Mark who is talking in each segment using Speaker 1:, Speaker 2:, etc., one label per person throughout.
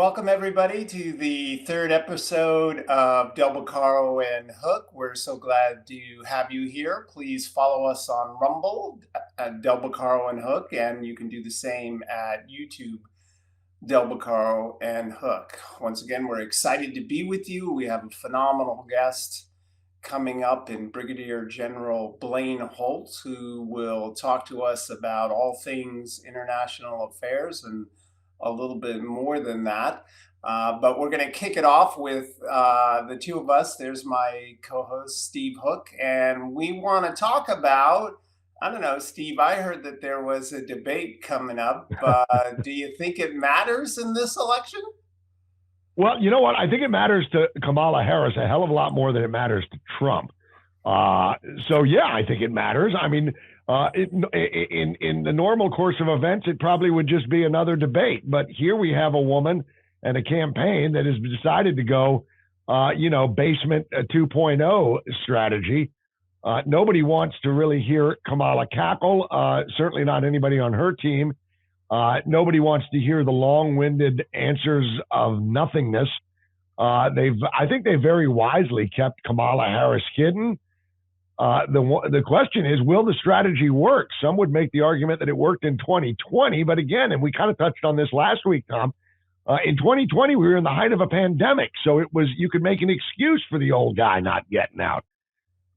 Speaker 1: Welcome everybody to the third episode of Beccaro and Hook. We're so glad to have you here. Please follow us on Rumble at Beccaro and Hook, and you can do the same at YouTube, Beccaro and Hook. Once again, we're excited to be with you. We have a phenomenal guest coming up in Brigadier General Blaine Holt, who will talk to us about all things international affairs and a little bit more than that. But we're going to kick it off with the two of us. There's my co-host, Steve Hook, and we want to talk about, I don't know, Steve, I heard that there was a debate coming up. Do you think it matters in this election?
Speaker 2: Well, you know what? I think it matters to Kamala Harris a hell of a lot more than it matters to Trump. Yeah, I think it matters. I mean, in the normal course of events, it probably would just be another debate. But here we have a woman and a campaign that has decided to go, basement 2.0 strategy. Nobody wants to really hear Kamala cackle, certainly not anybody on her team. Nobody wants to hear the long-winded answers of nothingness. I think they very wisely kept Kamala Harris hidden. The question is, will the strategy work? Some would make the argument that it worked in 2020, but again, and we kind of touched on this last week, Tom, in 2020, we were in the height of a pandemic. So you could make an excuse for the old guy not getting out.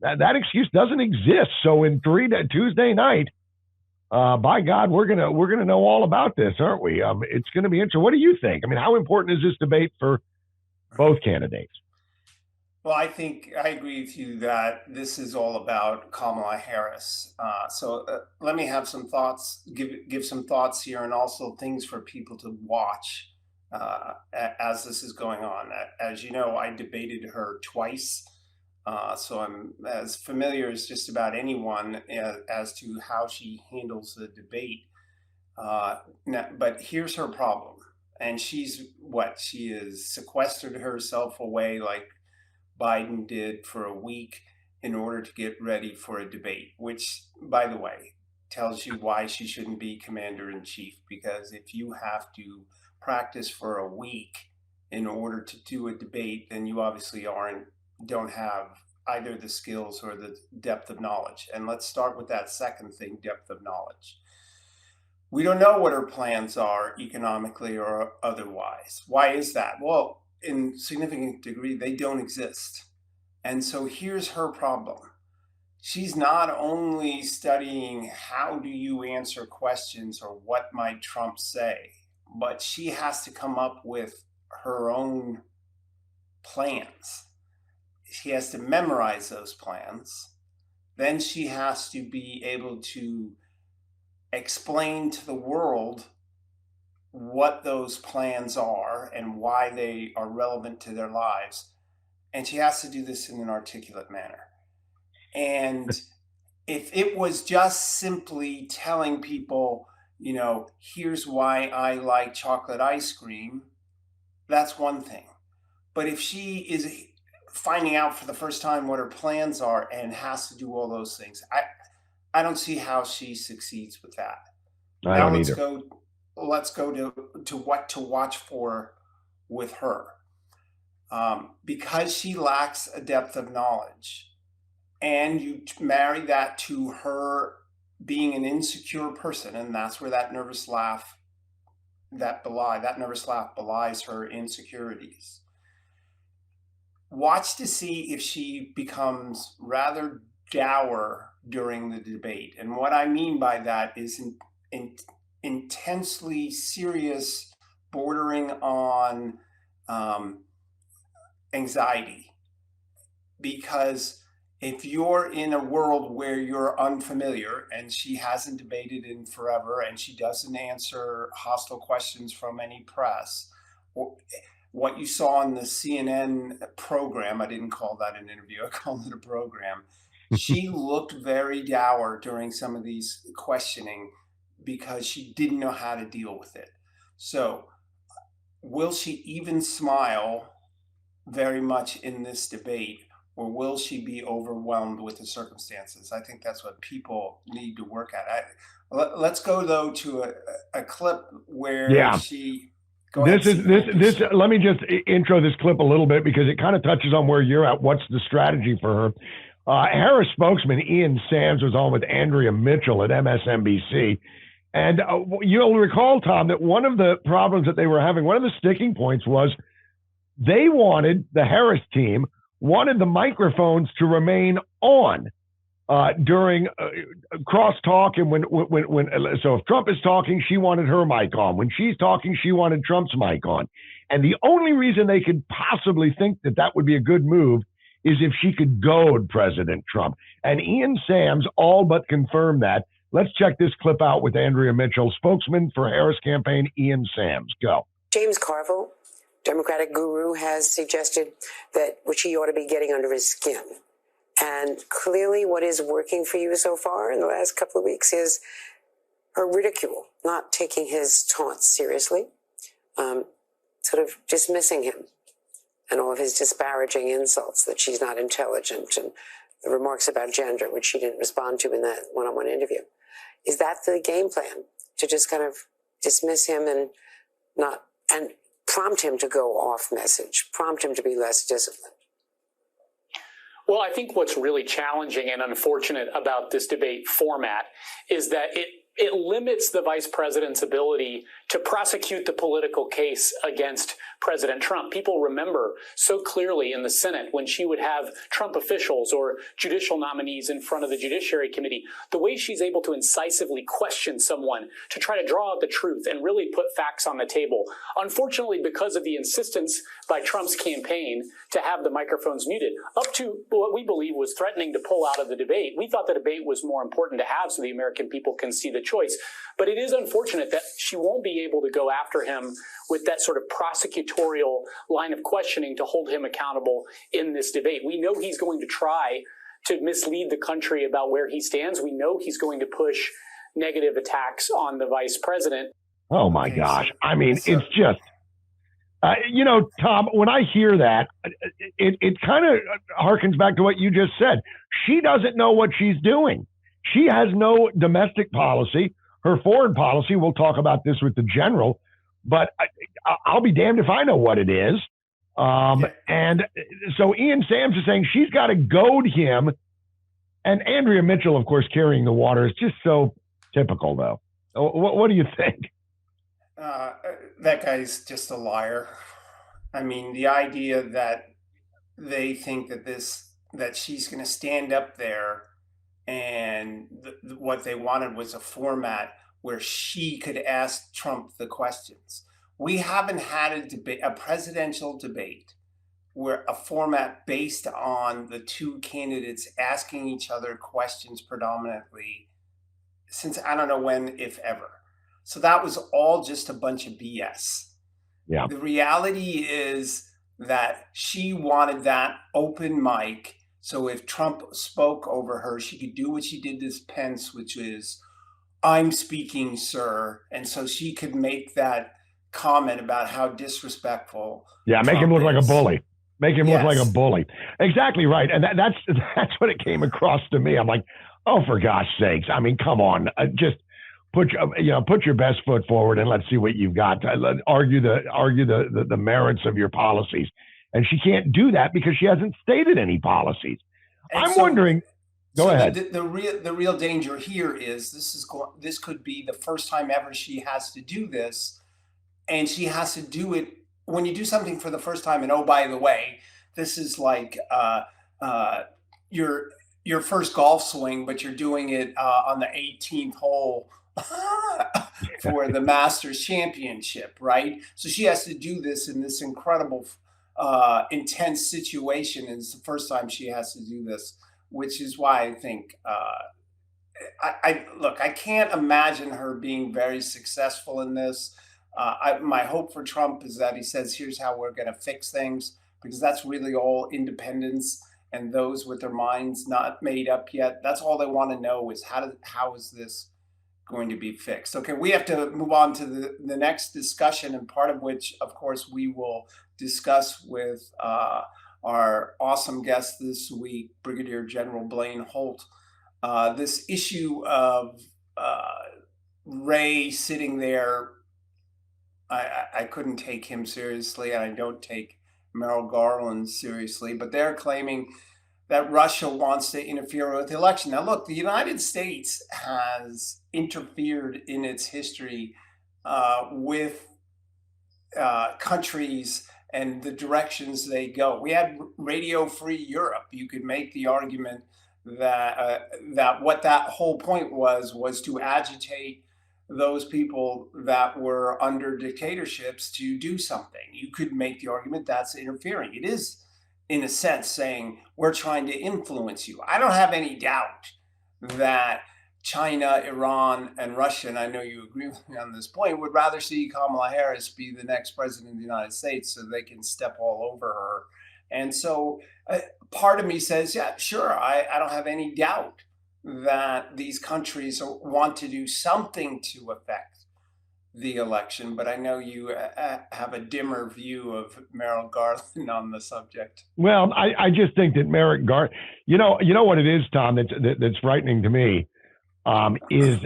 Speaker 2: That excuse doesn't exist. So in Tuesday night, by God, we're gonna know all about this, aren't we? It's going to be interesting. What do you think? I mean, how important is this debate for both candidates?
Speaker 1: Well, I think I agree with you that this is all about Kamala Harris. Let me have some thoughts, give some thoughts here, and also things for people to watch as this is going on. As you know, I debated her twice. So I'm as familiar as just about anyone as to how she handles the debate. But here's her problem. And she is sequestered herself away like Biden did for a week in order to get ready for a debate, which, by the way, tells you why she shouldn't be commander in chief. Because if you have to practice for a week in order to do a debate, then you obviously don't have either the skills or the depth of knowledge. And let's start with that second thing, depth of knowledge. We don't know what her plans are economically or otherwise. Why is that? Well, in significant degree, they don't exist. And so here's her problem. She's not only studying how do you answer questions or what might Trump say, but she has to come up with her own plans. She has to memorize those plans. Then she has to be able to explain to the world what those plans are and why they are relevant to their lives. And she has to do this in an articulate manner. And if it was just simply telling people, here's why I like chocolate ice cream, that's one thing. But if she is finding out for the first time what her plans are and has to do all those things, I don't see how she succeeds with that.
Speaker 2: I don't either.
Speaker 1: Let's go to what to watch for with her. Because she lacks a depth of knowledge, and you marry that to her being an insecure person, and that's where that nervous laugh belies her insecurities. Watch to see if she becomes rather dour during the debate. And what I mean by that is intensely serious, bordering on anxiety. Because if you're in a world where you're unfamiliar, and she hasn't debated in forever, and she doesn't answer hostile questions from any press, what you saw on the CNN program, I didn't call that an interview, I called it a program. She looked very dour during some of these questioning because she didn't know how to deal with it. So will she even smile very much in this debate, or will she be overwhelmed with the circumstances? I think that's what people need to work at. Let's go, though, to a clip where she Go ahead, Stephen.
Speaker 2: Let me just intro this clip a little bit because it kind of touches on where you're at. What's the strategy for her? Harris spokesman Ian Sams was on with Andrea Mitchell at MSNBC. And you'll recall, Tom, that one of the problems that they were having, one of the sticking points was they wanted, the Harris team wanted the microphones to remain on during crosstalk, and so if Trump is talking, she wanted her mic on. When she's talking, she wanted Trump's mic on. And the only reason they could possibly think that that would be a good move is if she could goad President Trump. And Ian Sams all but confirmed that. Let's check this clip out with Andrea Mitchell, spokesman for Harris campaign, Ian Sams. Go.
Speaker 3: James Carville, Democratic guru, has suggested that she ought to be getting under his skin. And clearly what is working for you so far in the last couple of weeks is her ridicule, not taking his taunts seriously, sort of dismissing him and all of his disparaging insults that she's not intelligent and the remarks about gender, which she didn't respond to in that one-on-one interview. Is that the game plan, to just kind of dismiss him and prompt him to go off message, prompt him to be less disciplined?
Speaker 4: Well, I think what's really challenging and unfortunate about this debate format is that it limits the vice president's ability to prosecute the political case against President Trump. People remember so clearly in the Senate when she would have Trump officials or judicial nominees in front of the Judiciary Committee, the way she's able to incisively question someone to try to draw out the truth and really put facts on the table. Unfortunately, because of the insistence by Trump's campaign to have the microphones muted, up to what we believe was threatening to pull out of the debate, we thought the debate was more important to have so the American people can see the choice. But it is unfortunate that she won't be able to go after him with that sort of prosecutorial line of questioning to hold him accountable in this debate. We know he's going to try to mislead the country about where he stands. We know he's going to push negative attacks on the vice president.
Speaker 2: Oh, my gosh. I mean, it's just, Tom, when I hear that, it kind of harkens back to what you just said. She doesn't know what she's doing. She has no domestic policy. Her foreign policy, we'll talk about this with the general, but I'll be damned if I know what it is. And so Ian Sams is saying she's got to goad him. And Andrea Mitchell, of course, carrying the water is just so typical, though. What do you think?
Speaker 1: That guy's just a liar. I mean, the idea that they think that she's going to stand up there and what they wanted was a format where she could ask Trump the questions. We haven't had a presidential debate where a format based on the two candidates asking each other questions predominantly since I don't know when, if ever. So that was all just a bunch of BS.
Speaker 2: Yeah.
Speaker 1: The reality is that she wanted that open mic. So if Trump spoke over her, she could do what she did to Pence, which is, "I'm speaking, sir." And so she could make that comment about how disrespectful.
Speaker 2: Yeah, make him look like a bully. Make him look like a bully. Exactly right. And that's what it came across to me. I'm like, oh, for gosh sakes. I mean, come on. Just put your best foot forward and let's see what you've got. Argue the merits of your policies. And she can't do that because she hasn't stated any policies. And I'm wondering. Go ahead.
Speaker 1: The real danger here is this could be the first time ever she has to do this, and she has to do it when you do something for the first time. And oh, by the way, this is like your first golf swing, but you're doing it on the 18th hole for the Masters Championship, right? So she has to do this in this incredible, intense situation, and it's the first time she has to do this, which is why I think I can't imagine her being very successful in this. My hope for Trump is that he says, "Here's how we're going to fix things," because that's really all independents and those with their minds not made up yet. That's all they want to know is how is this going to be fixed? Okay, we have to move on to the next discussion, and part of which, of course, we will discuss with our awesome guest this week, Brigadier General Blaine Holt. This issue of Ray sitting there I couldn't take him seriously, and I don't take Merrill Garland seriously. But they're claiming that Russia wants to interfere with the election. Now, look, the United States has interfered in its history with countries and the directions they go. We had Radio Free Europe. You could make the argument that what that whole point was to agitate those people that were under dictatorships to do something. You could make the argument that's interfering. It is, in a sense, saying we're trying to influence you. I don't have any doubt that China, Iran, and Russia, and I know you agree with me on this point, would rather see Kamala Harris be the next president of the United States so they can step all over her. And so part of me says, yeah, sure, I don't have any doubt that these countries want to do something to affect the election, but I know you have a dimmer view of Merrick Garland on the subject.
Speaker 2: Well, I just think that Merrick Garland, you know what it is, Tom, that's frightening to me. Is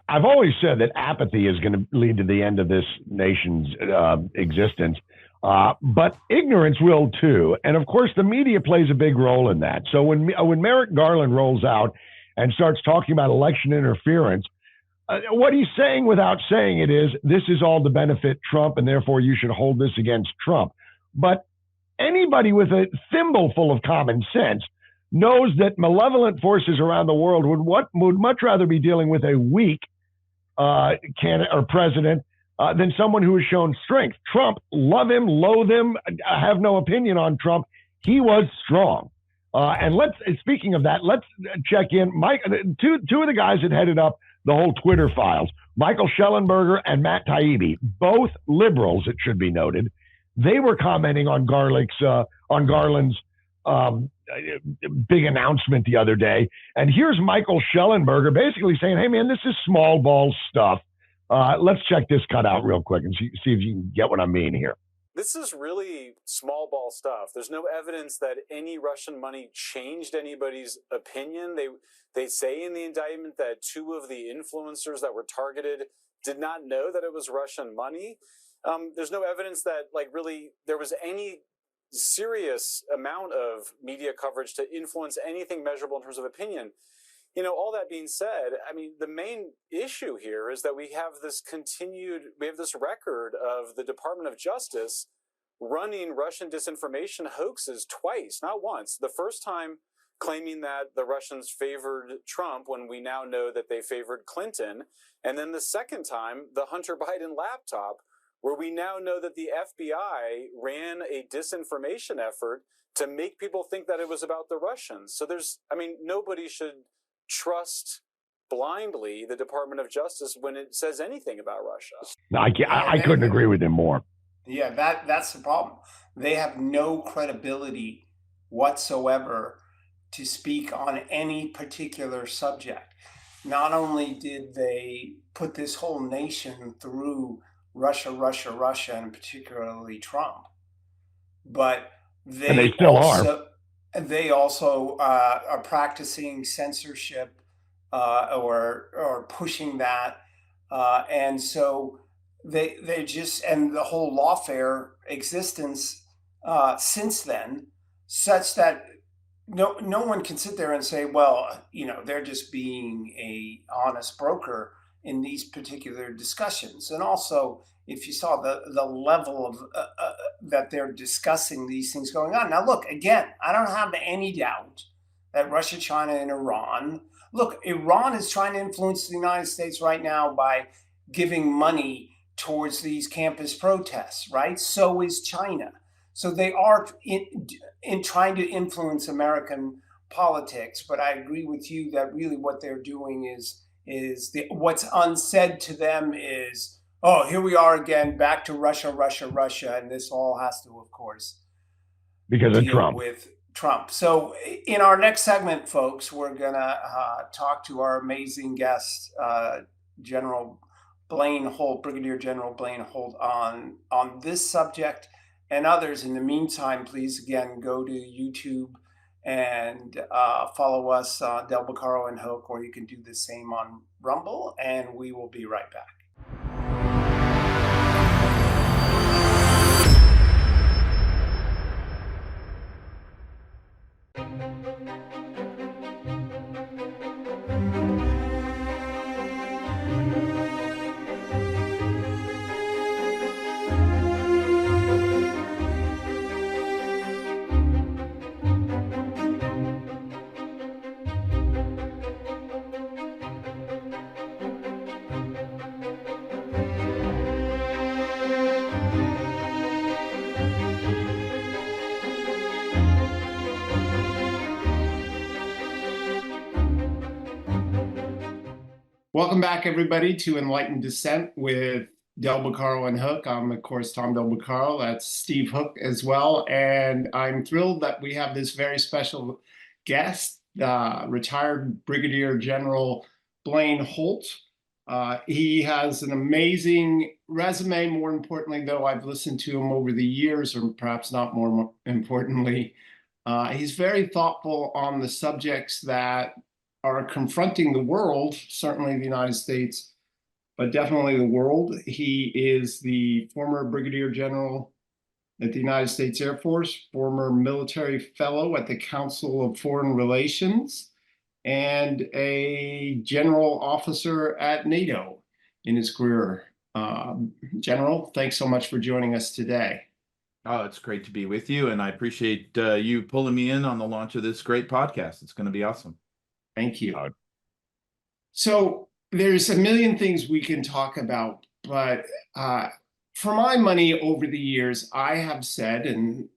Speaker 2: I've always said that apathy is going to lead to the end of this nation's existence, but ignorance will too. And of course, the media plays a big role in that. So when Merrick Garland rolls out and starts talking about election interference, what he's saying without saying it is, this is all to benefit Trump, and therefore you should hold this against Trump. But anybody with a thimbleful of common sense knows that malevolent forces around the world would much rather be dealing with a weak candidate or president than someone who has shown strength. Trump, love him, loathe him, have no opinion on Trump. He was strong. And speaking of that, let's check in. Two of the guys that headed up the whole Twitter files, Michael Schellenberger and Matt Taibbi, both liberals, it should be noted. They were commenting on Garland's big announcement the other day. And here's Michael Schellenberger basically saying, hey, man, this is small ball stuff. Let's check this cut out real quick and see if you can get what I mean here.
Speaker 5: This is really small ball stuff. There's no evidence that any Russian money changed anybody's opinion. They say in the indictment that two of the influencers that were targeted did not know that it was Russian money. There's no evidence that really there was any serious amount of media coverage to influence anything measurable in terms of opinion. All that being said, I mean, the main issue here is that we have this record of the Department of Justice running Russian disinformation hoaxes twice, not once. The first time claiming that the Russians favored Trump when we now know that they favored Clinton. And then the second time, the Hunter Biden laptop, where we now know that the FBI ran a disinformation effort to make people think that it was about the Russians. So nobody should trust blindly the Department of Justice when it says anything about Russia.
Speaker 2: No, I couldn't agree with him more.
Speaker 1: Yeah, that's the problem. They have no credibility whatsoever to speak on any particular subject. Not only did they put this whole nation through Russia, and particularly Trump, but they
Speaker 2: still are.
Speaker 1: They also are practicing censorship or pushing that, and so they just, and the whole lawfare existence since then, such that no one can sit there and say, well, they're just being a honest broker in these particular discussions. And also, if you saw the level of that they're discussing these things going on. Now, look, again, I don't have any doubt that Russia, China, and Iran, look, Iran is trying to influence the United States right now by giving money towards these campus protests, right? So is China. So they are in trying to influence American politics. But I agree with you that really what they're doing is what's unsaid to them is, oh, here we are again, back to Russia, and this all has to, of course,
Speaker 2: because of Trump.
Speaker 1: With Trump. So in our next segment, folks, we're gonna talk to our amazing guest, General Blaine Holt, Brigadier General Blaine Holt, on this subject and others. In the meantime, please again go to YouTube and follow us on Beccaro and Hook, or you can do the same on Rumble, and we will be right back. Welcome back, everybody, to Enlightened Dissent with Del Beccaro and Hook. I'm, of course, Tom Del Beccaro. That's Steve Hook as well. And I'm thrilled that we have this very special guest, retired Brigadier General Blaine Holt. He has an amazing resume. More importantly, though, I've listened to him over the years, or perhaps not more importantly. He's very thoughtful on the subjects that are confronting the world, certainly the United States, but definitely the world. He is the former Brigadier General at the United States Air Force, former military fellow at the Council of Foreign Relations, and a general officer at NATO in his career. General, thanks so much for joining us today.
Speaker 6: Oh, it's great to be with you, and I appreciate you pulling me in on the launch of this great podcast. It's going to be awesome.
Speaker 1: Thank you. So there's a million things we can talk about, but for my money over the years, I have said, and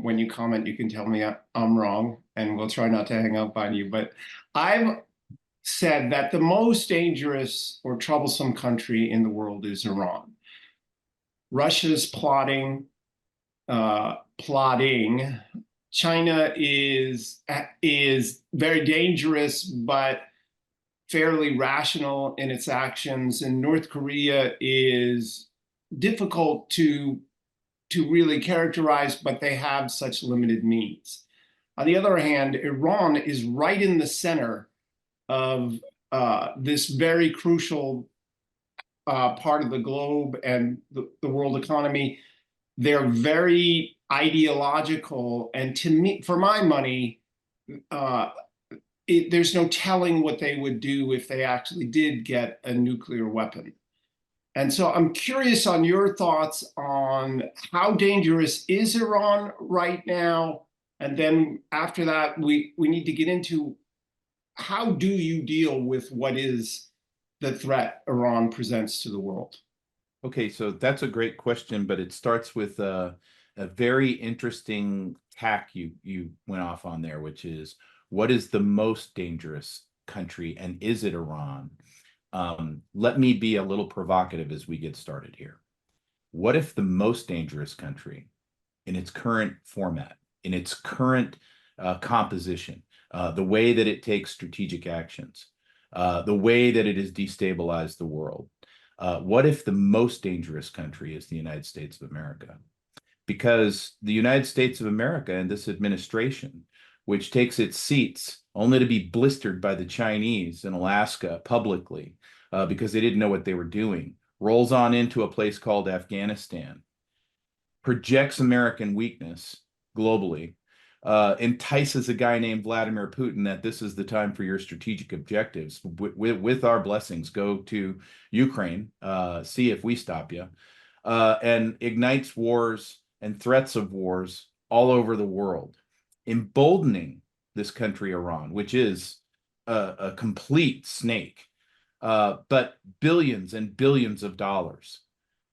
Speaker 1: when you comment, you can tell me I'm wrong, and we'll try not to hang up on you, but I've said that the most dangerous or troublesome country in the world is Iran. Russia's plotting. China is very dangerous, but fairly rational in its actions, and North Korea is difficult to really characterize, but they have such limited means. On the other hand, Iran is right in the center of this very crucial part of the globe and the world economy. They're very ideological, and to me, for my money, there's no telling what they would do if they actually did get a nuclear weapon. And so I'm curious on your thoughts on how dangerous is Iran right now, and then after that, we need to get into how do you deal with what is the threat Iran presents to the world?
Speaker 6: Okay, so that's a great question, but it starts with a very interesting tack you went off on there, which is what is the most dangerous country, and is it Iran? Let me be a little provocative as we get started here. What if the most dangerous country in its current format, in its current composition, the way that it takes strategic actions, the way that it has destabilized the world, what if the most dangerous country is the United States of America? Because the United States of America and this administration, which takes its seats only to be blistered by the Chinese in Alaska publicly because they didn't know what they were doing, rolls on into a place called Afghanistan, projects American weakness globally, entices a guy named Vladimir Putin that this is the time for your strategic objectives. With our blessings, go to Ukraine, see if we stop you, and ignites wars and threats of wars all over the world, emboldening this country, Iran, which is a complete snake, but billions and billions of dollars.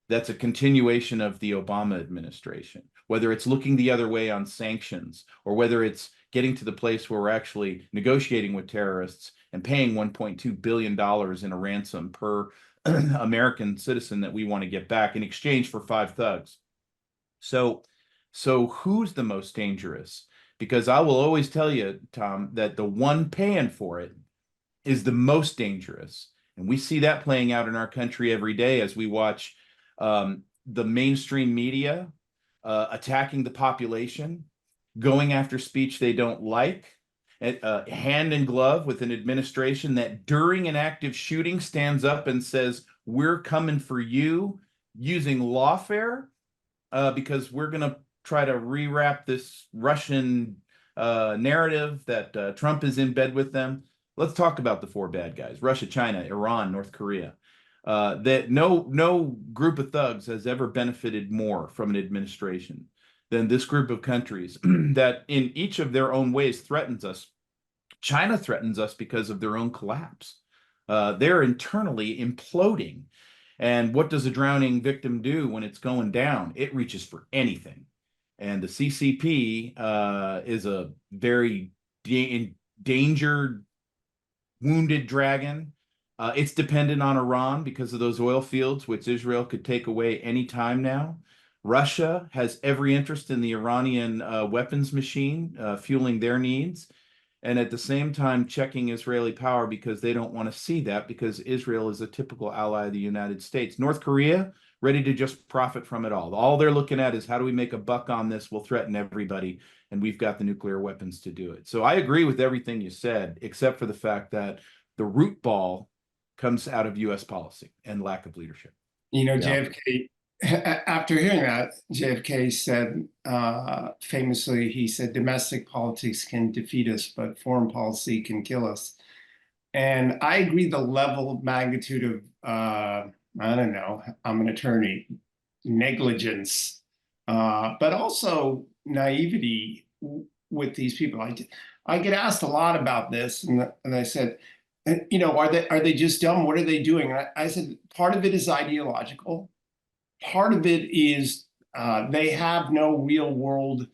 Speaker 6: That's a continuation of the Obama administration, whether it's looking the other way on sanctions or whether it's getting to the place where we're actually negotiating with terrorists and paying $1.2 billion in a ransom per American citizen that we want to get back in exchange for 5 thugs. So who's the most dangerous? Because I will always tell you, Tom, that the one paying for it is the most dangerous. And we see that playing out in our country every day as we watch the mainstream media attacking the population, going after speech they don't like, hand in glove with an administration that during an active shooting stands up and says, we're coming for you, using lawfare because we're going to try to rewrap this Russian narrative that Trump is in bed with them. Let's talk about the 4 bad guys: Russia, China, Iran, North Korea. That no group of thugs has ever benefited more from an administration than this group of countries that in each of their own ways threatens us. China threatens us because of their own collapse. They're internally imploding. And what does a drowning victim do when it's going down? It reaches for anything. And the CCP is a very endangered, wounded dragon It's dependent on Iran because of those oil fields, which Israel could take away any time now. Russia has every interest in the Iranian weapons machine, fueling their needs, and at the same time checking Israeli power because they don't want to see that, because Israel is a typical ally of the United States. North Korea, ready to just profit from it all. All they're looking at is, how do we make a buck on this? We'll threaten everybody, and we've got the nuclear weapons to do it. So I agree with everything you said, except for the fact that the root ball comes out of U.S. policy and lack of leadership.
Speaker 2: Yeah.
Speaker 1: JFK, after hearing that, JFK said, famously, he said, domestic politics can defeat us, but foreign policy can kill us. And I agree the level of magnitude of, I don't know, I'm an attorney, negligence, but also naivety with these people. I get asked a lot about this, and I said, are they just dumb? What are they doing? And I said, part of it is ideological. Part of it is they have no real world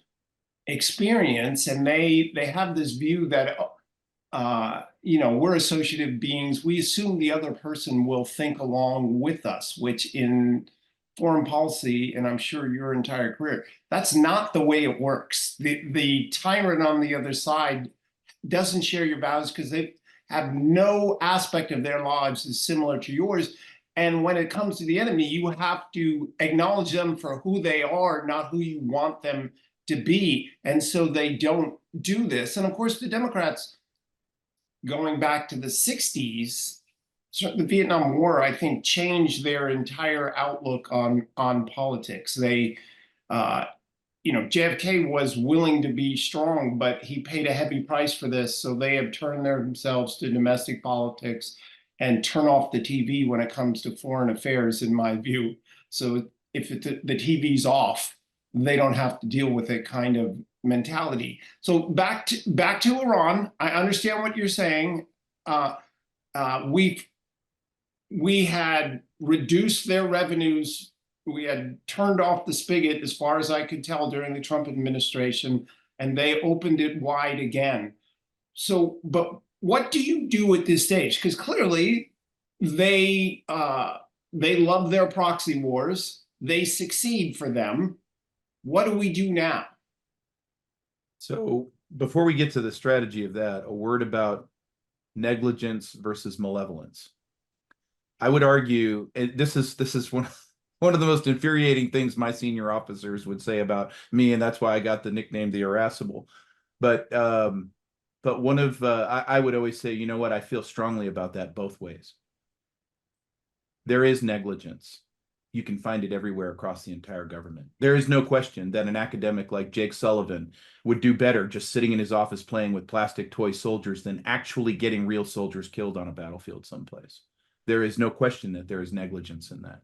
Speaker 1: experience, and they have this view that we're associative beings. We assume the other person will think along with us, which in foreign policy, and I'm sure your entire career, that's not the way it works. The tyrant on the other side doesn't share your values because they have no aspect of their lives is similar to yours. And when it comes to the enemy, you have to acknowledge them for who they are, not who you want them to be. And so they don't do this. And of course, the Democrats, going back to the 60s, the Vietnam War, I think, changed their entire outlook on politics. They, JFK was willing to be strong, but he paid a heavy price for this. So they have turned themselves to domestic politics and turn off the TV when it comes to foreign affairs, in my view. So if the TV's off, they don't have to deal with it kind of mentality. So back to Iran. I understand what you're saying. We had reduced their revenues. We had turned off the spigot, as far as I could tell, during the Trump administration, and they opened it wide again. So, but what do you do at this stage? Because clearly they love their proxy wars. They succeed for them. What do we do now?
Speaker 6: So before we get to the strategy of that, a word about negligence versus malevolence. I would argue, and this is one of the most infuriating things my senior officers would say about me, and that's why I got the nickname the Irascible. But one of I would always say, you know what, I feel strongly about that both ways. There is negligence. You can find it everywhere across the entire government. There is no question that an academic like Jake Sullivan would do better just sitting in his office playing with plastic toy soldiers than actually getting real soldiers killed on a battlefield someplace. There is no question that there is negligence in that.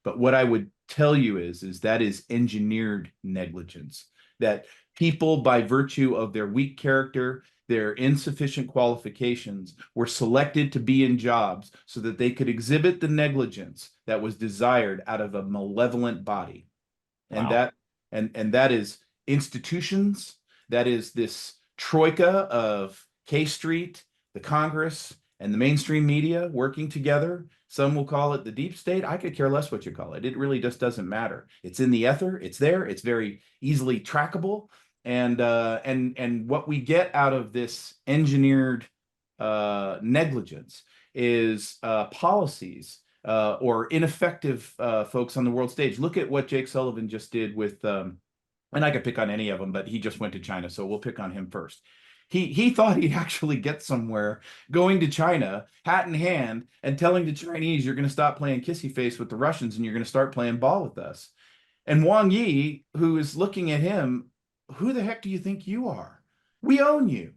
Speaker 6: But what I would tell you is that is engineered negligence, that people, by virtue of their weak character, their insufficient qualifications, were selected to be in jobs so that they could exhibit the negligence that was desired out of a malevolent body. And
Speaker 1: Wow.
Speaker 6: that is institutions, that is this troika of K Street, the Congress, and the mainstream media working together. Some will call it the deep state. I could care less what you call it. It really just doesn't matter. It's in the ether. It's there. It's very easily trackable. And what we get out of this engineered negligence is policies or ineffective folks on the world stage. Look at what Jake Sullivan just did with, and I could pick on any of them, but he just went to China, so we'll pick on him first. He thought he'd actually get somewhere going to China, hat in hand, and telling the Chinese, you're going to stop playing kissy face with the Russians and you're going to start playing ball with us. And Wang Yi, who is looking at him, who the heck do you think you are? We own you.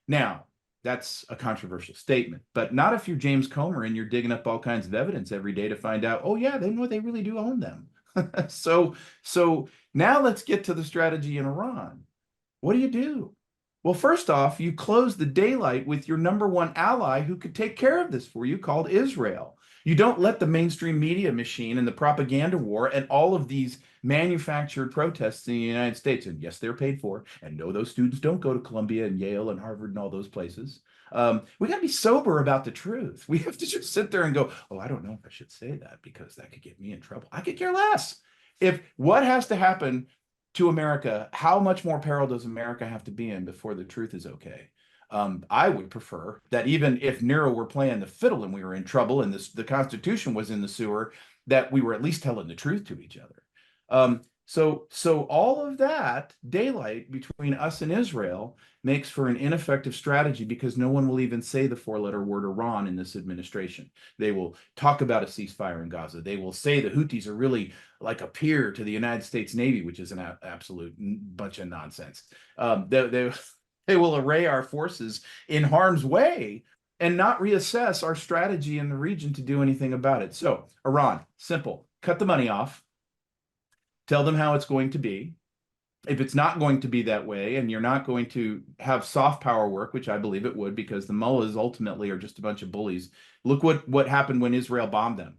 Speaker 6: Now, that's a controversial statement, but not if you're James Comer and you're digging up all kinds of evidence every day to find out, oh yeah, they know they really do own them. So now let's get to the strategy in Iran. What do? Well, first off, you close the daylight with your number one ally who could take care of this for you, called Israel. You don't let the mainstream media machine and the propaganda war and all of these manufactured protests in the United States, and yes, they're paid for, and no, those students don't go to Columbia and Yale and Harvard and all those places. We got to be sober about the truth. We have to just sit there and go, oh, I don't know if I should say that because that could get me in trouble. I could care less. If what has to happen to America, how much more peril does America have to be in before the truth is okay? I would prefer that even if Nero were playing the fiddle and we were in trouble and the Constitution was in the sewer, that we were at least telling the truth to each other. So all of that daylight between us and Israel makes for an ineffective strategy because no one will even say the four-letter word Iran in this administration. They will talk about a ceasefire in Gaza. They will say the Houthis are really like a peer to the United States Navy, which is an absolute bunch of nonsense. They will array our forces in harm's way and not reassess our strategy in the region to do anything about it. So Iran, simple, cut the money off. Tell them how it's going to be. If it's not going to be that way, and you're not going to have soft power work, which I believe it would, because the mullahs ultimately are just a bunch of bullies. Look what happened when Israel bombed them.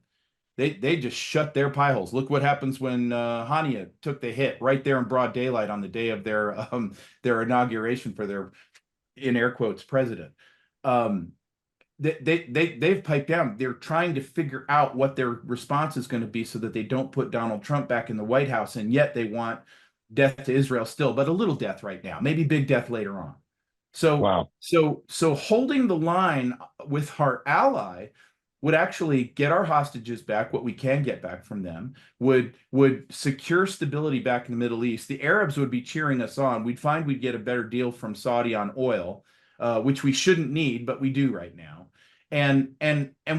Speaker 6: They just shut their pie holes. Look what happens when Hania took the hit right there in broad daylight on the day of their inauguration for their, in air quotes, president. They've piped down. They're trying to figure out what their response is going to be so that they don't put Donald Trump back in the White House, and yet they want death to Israel still, but a little death right now, maybe big death later on. So
Speaker 2: Wow.
Speaker 6: So holding the line with our ally would actually get our hostages back, what we can get back from them, would secure stability back in the Middle East. The Arabs would be cheering us on. We'd find we'd get a better deal from Saudi on oil, which we shouldn't need, but we do right now. And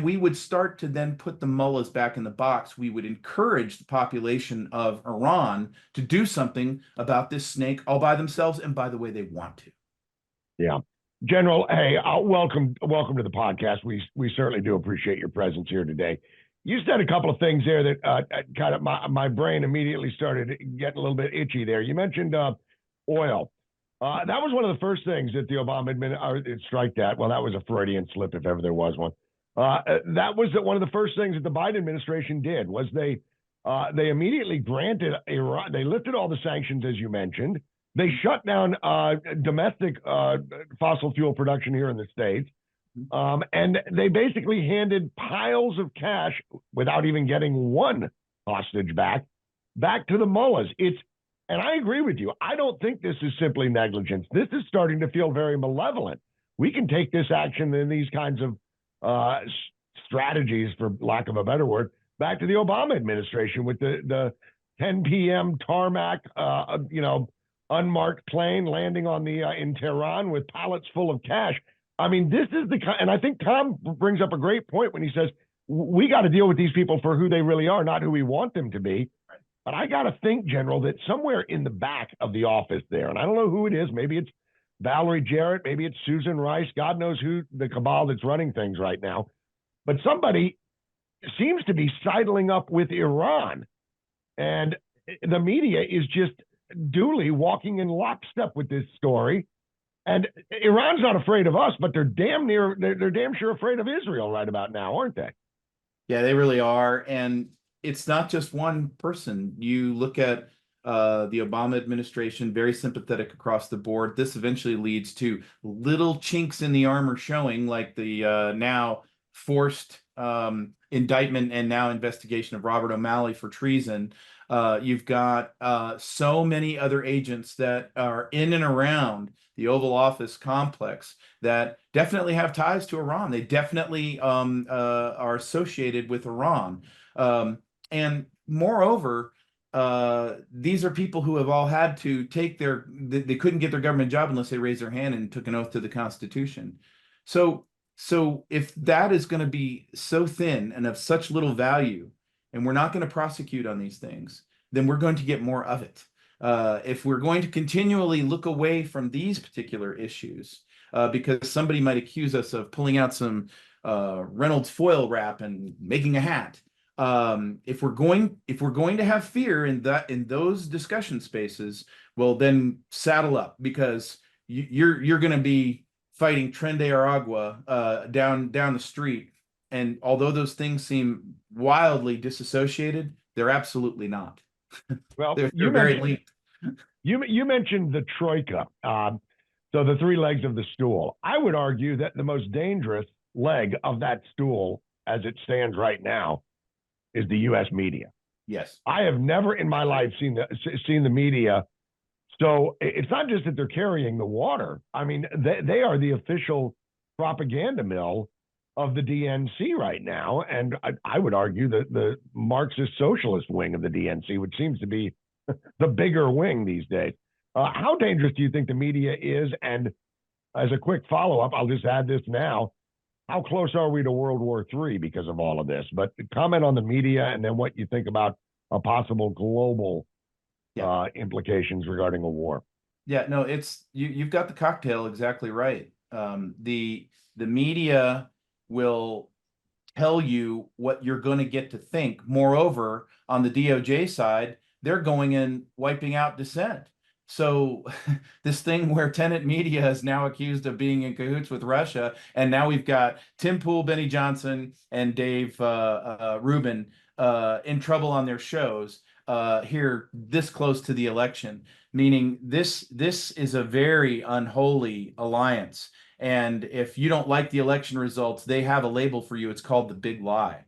Speaker 6: we would start to then put the mullahs back in the box. We would encourage the population of Iran to do something about this snake all by themselves. And by the way, they want to.
Speaker 2: Yeah. General, hey, welcome to the podcast. We certainly do appreciate your presence here today. You said a couple of things there that kind of my brain immediately started getting a little bit itchy there. You mentioned oil. That was one of the first things that the Obama administration, strike that. Well, that was a Freudian slip if ever there was one. That was one of the first things that the Biden administration did was they immediately granted Iran, they lifted all the sanctions, as you mentioned. They shut down domestic fossil fuel production here in the States. And they basically handed piles of cash without even getting one hostage back to the mullahs. And I agree with you. I don't think this is simply negligence. This is starting to feel very malevolent. We can take this action in these kinds of strategies, for lack of a better word, back to the Obama administration with the 10 p.m. tarmac, unmarked plane landing on in Tehran with pallets full of cash. I mean, this is and I think Tom brings up a great point when he says we got to deal with these people for who they really are, not who we want them to be. But I got to think, General, that somewhere in the back of the office there, and I don't know who it is, maybe it's Valerie Jarrett, maybe it's Susan Rice, God knows who the cabal that's running things right now, but somebody seems to be sidling up with Iran. And the media is just duly walking in lockstep with this story. And Iran's not afraid of us, but they're damn sure afraid of Israel right about now, aren't they?
Speaker 6: Yeah, they really are. And it's not just one person. You look at the Obama administration, very sympathetic across the board. This eventually leads to little chinks in the armor showing, like the now forced indictment and now investigation of Robert O'Malley for treason. You've got so many other agents that are in and around the Oval Office complex that definitely have ties to Iran. They definitely are associated with Iran. And moreover, these are people who have all had to take they couldn't get their government job unless they raised their hand and took an oath to the Constitution. So if that is going to be so thin and of such little value, and we're not going to prosecute on these things, then we're going to get more of it. If we're going to continually look away from these particular issues, because somebody might accuse us of pulling out some Reynolds foil wrap and making a hat, if we're going to have fear in those discussion spaces, well, then saddle up, because you're going to be fighting Tren de Aragua down the street. And although those things seem wildly disassociated, they're absolutely not.
Speaker 2: Well,
Speaker 6: they're very linked.
Speaker 2: You mentioned the Troika. So the three legs of the stool. I would argue that the most dangerous leg of that stool, as it stands right now, is the U.S. media.
Speaker 6: Yes.
Speaker 2: I have never in my life seen the media. So it's not just that they're carrying the water. I mean, they are the official propaganda mill of the DNC right now. And I would argue that the Marxist socialist wing of the DNC, which seems to be the bigger wing these days. How dangerous do you think the media is? And as a quick follow-up, I'll just add this now. How close are we to World War III because of all of this? But comment on the media and then what you think about a possible global implications regarding a war.
Speaker 6: Yeah, no, it's you've got the cocktail exactly right. The media will tell you what you're going to get to think. Moreover, on the DOJ side, they're going and wiping out dissent. So this thing where Tenet Media is now accused of being in cahoots with Russia, and now we've got Tim Pool, Benny Johnson, and Dave Rubin in trouble on their shows here this close to the election, meaning this is a very unholy alliance. And if you don't like the election results, they have a label for you. It's called the big lie.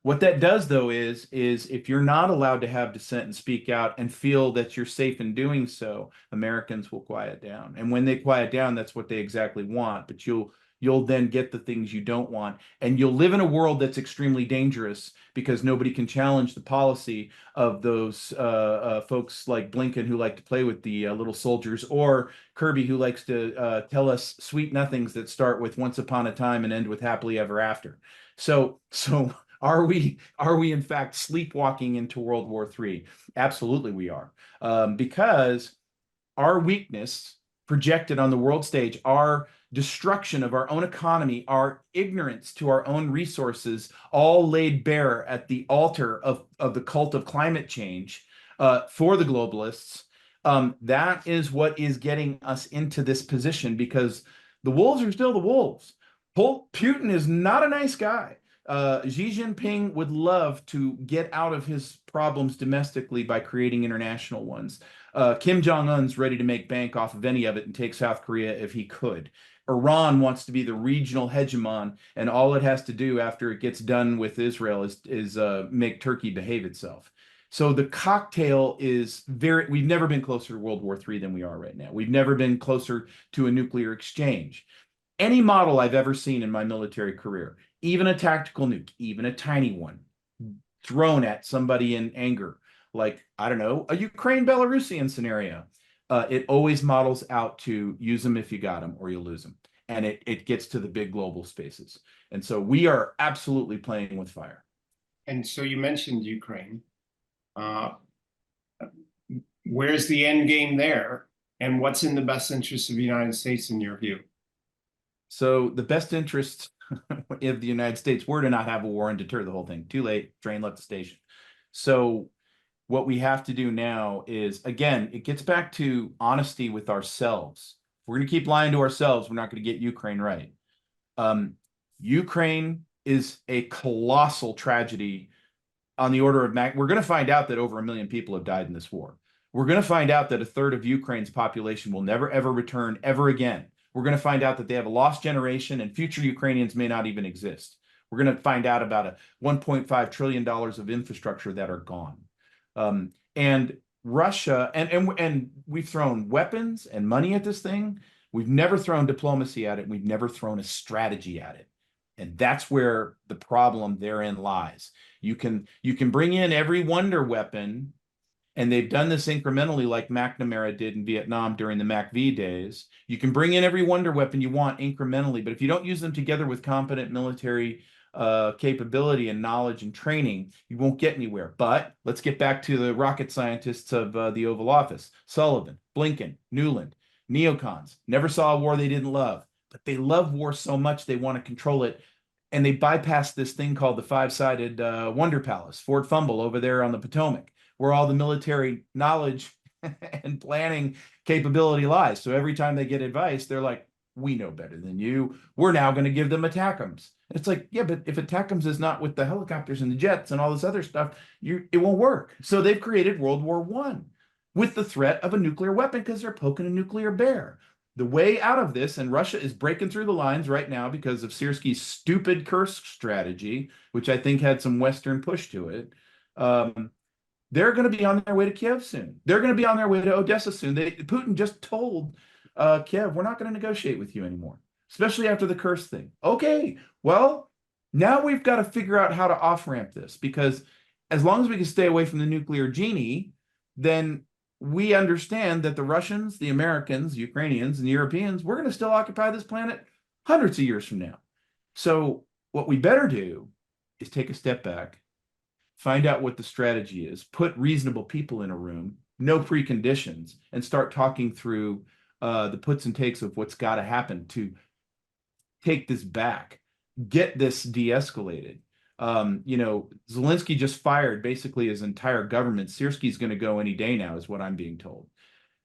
Speaker 6: What that does, though, is if you're not allowed to have dissent and speak out and feel that you're safe in doing so, Americans will quiet down. And when they quiet down, that's what they exactly want. But you'll then get the things you don't want. And you'll live in a world that's extremely dangerous because nobody can challenge the policy of those folks like Blinken who like to play with the little soldiers, or Kirby who likes to tell us sweet nothings that start with once upon a time and end with happily ever after. So are we in fact sleepwalking into World War III? Absolutely we are. Because our weakness projected on the world stage, our destruction of our own economy, our ignorance to our own resources, all laid bare at the altar of the cult of climate change for the globalists, that is what is getting us into this position, because the wolves are still the wolves. Putin is not a nice guy. Xi Jinping would love to get out of his problems domestically by creating international ones. Kim Jong-un's ready to make bank off of any of it and take South Korea if he could. Iran wants to be the regional hegemon, and all it has to do after it gets done with Israel is make Turkey behave itself. So the cocktail is we've never been closer to World War III than we are right now. We've never been closer to a nuclear exchange. Any model I've ever seen in my military career, even a tactical nuke, even a tiny one, thrown at somebody in anger, like, I don't know, a Ukraine-Belarusian scenario, it always models out to use them if you got them or you lose them. And it gets to the big global spaces. And so we are absolutely playing with fire.
Speaker 1: And so you mentioned Ukraine. Where's the end game there? And what's in the best interest of the United States in your view?
Speaker 6: So the best interest of the United States were to not have a war and deter the whole thing. Too late, train left the station. So what we have to do now is, again, it gets back to honesty with ourselves. If we're going to keep lying to ourselves, we're not going to get Ukraine right. Ukraine is a colossal tragedy on the order of we're going to find out that over 1 million people have died in this war. We're going to find out that 1/3 of Ukraine's population will never, ever return ever again. We're going to find out that they have a lost generation and future Ukrainians may not even exist. We're going to find out about a $1.5 trillion of infrastructure that are gone. And Russia, and we've thrown weapons and money at this thing. We've never thrown diplomacy at it. We've never thrown a strategy at it. And that's where the problem therein lies. You can bring in every wonder weapon, and they've done this incrementally like McNamara did in Vietnam during the MACV days. You can bring in every wonder weapon you want incrementally, but if you don't use them together with competent military capability and knowledge and training, you won't get anywhere. But let's get back to the rocket scientists of the Oval Office. Sullivan, Blinken, Newland, neocons, never saw a war they didn't love, but they love war so much they want to control it. And they bypassed this thing called the five-sided Wonder Palace, Fort Fumble over there on the Potomac, where all the military knowledge and planning capability lies. So every time they get advice, they're like, we know better than you. We're now going to give them ATACMS. It's like, yeah, but if ATACMS is not with the helicopters and the jets and all this other stuff, it won't work. So they've created World War I with the threat of a nuclear weapon because they're poking a nuclear bear. The way out of this, and Russia is breaking through the lines right now because of Syrski's stupid curse strategy, which I think had some Western push to it. They're going to be on their way to Kiev soon. They're going to be on their way to Odessa soon. Putin just told Kiev, we're not going to negotiate with you anymore, especially after the curse thing. Okay, well, now we've got to figure out how to off-ramp this, because as long as we can stay away from the nuclear genie, then we understand that the Russians, the Americans, the Ukrainians, and the Europeans, we're going to still occupy this planet hundreds of years from now. So what we better do is take a step back, find out what the strategy is, put reasonable people in a room, no preconditions, and start talking through the puts and takes of what's got to happen to take this back, get this de-escalated. Zelensky just fired basically his entire government. Syrski's going to go any day now, is what I'm being told.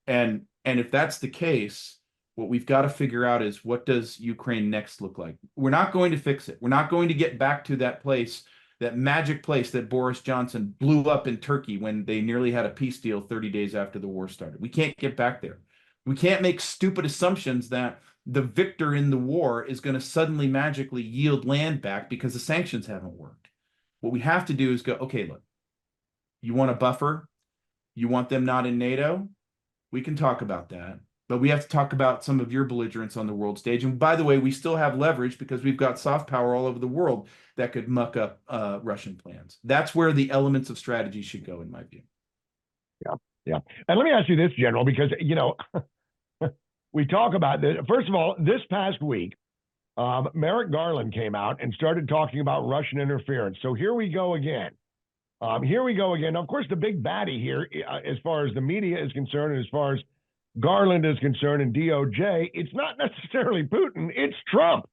Speaker 6: And if that's the case, what we've got to figure out is, what does Ukraine next look like? We're not going to fix it. We're not going to get back to that place, that magic place that Boris Johnson blew up in Turkey when they nearly had a peace deal 30 days after the war started. We can't get back there. We can't make stupid assumptions that the victor in the war is going to suddenly magically yield land back because the sanctions haven't worked. What we have to do is go, okay, look, you want a buffer? You want them not in NATO? We can talk about that. But we have to talk about some of your belligerence on the world stage. And by the way, we still have leverage because we've got soft power all over the world that could muck up Russian plans. That's where the elements of strategy should go, in my view.
Speaker 2: Yeah. And let me ask you this, General, because, we talk about this. First of all, this past week, Merrick Garland came out and started talking about Russian interference. So here we go again. Of course, the big baddie here, as far as the media is concerned, and as far as Garland is concerned and DOJ, it's not necessarily Putin, it's Trump.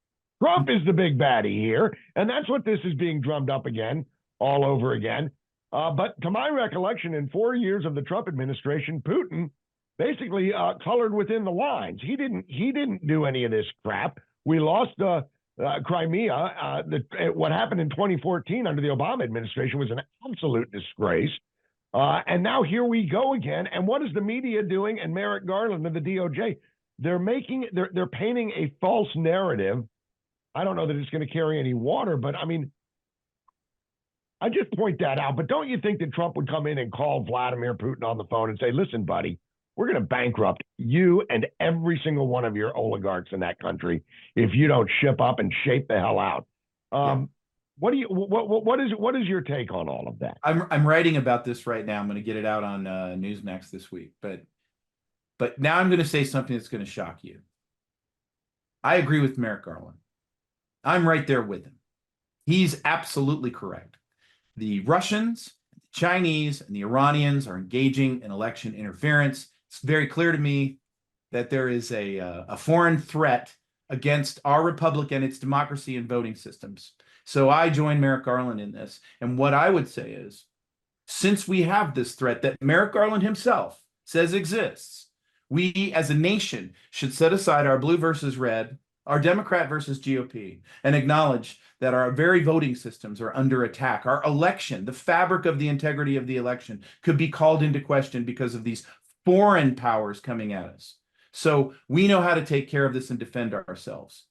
Speaker 2: Trump is the big baddie here. And that's what this is being drummed up again, all over again. But to my recollection, in 4 years of the Trump administration, Putin basically colored within the lines. He didn't do any of this crap. We lost Crimea. What happened in 2014 under the Obama administration was an absolute disgrace. And now here we go again. And what is the media doing? And Merrick Garland and the DOJ, they're painting a false narrative. I don't know that it's going to carry any water, but I mean, I just point that out. But don't you think that Trump would come in and call Vladimir Putin on the phone and say, listen, buddy, we're going to bankrupt you and every single one of your oligarchs in that country if you don't ship up and shape the hell out. What is your take on all of that?
Speaker 6: I'm writing about this right now. I'm going to get it out on Newsmax this week. But now I'm going to say something that's going to shock you. I agree with Merrick Garland. I'm right there with him. He's absolutely correct. The Russians, the Chinese, and the Iranians are engaging in election interference. It's very clear to me that there is a foreign threat against our republic and its democracy and voting systems. So I join Merrick Garland in this. And what I would say is, since we have this threat that Merrick Garland himself says exists, we as a nation should set aside our blue versus red, our Democrat versus GOP, and acknowledge that our very voting systems are under attack. Our election, the fabric of the integrity of the election, could be called into question because of these foreign powers coming at us. So we know how to take care of this and defend ourselves.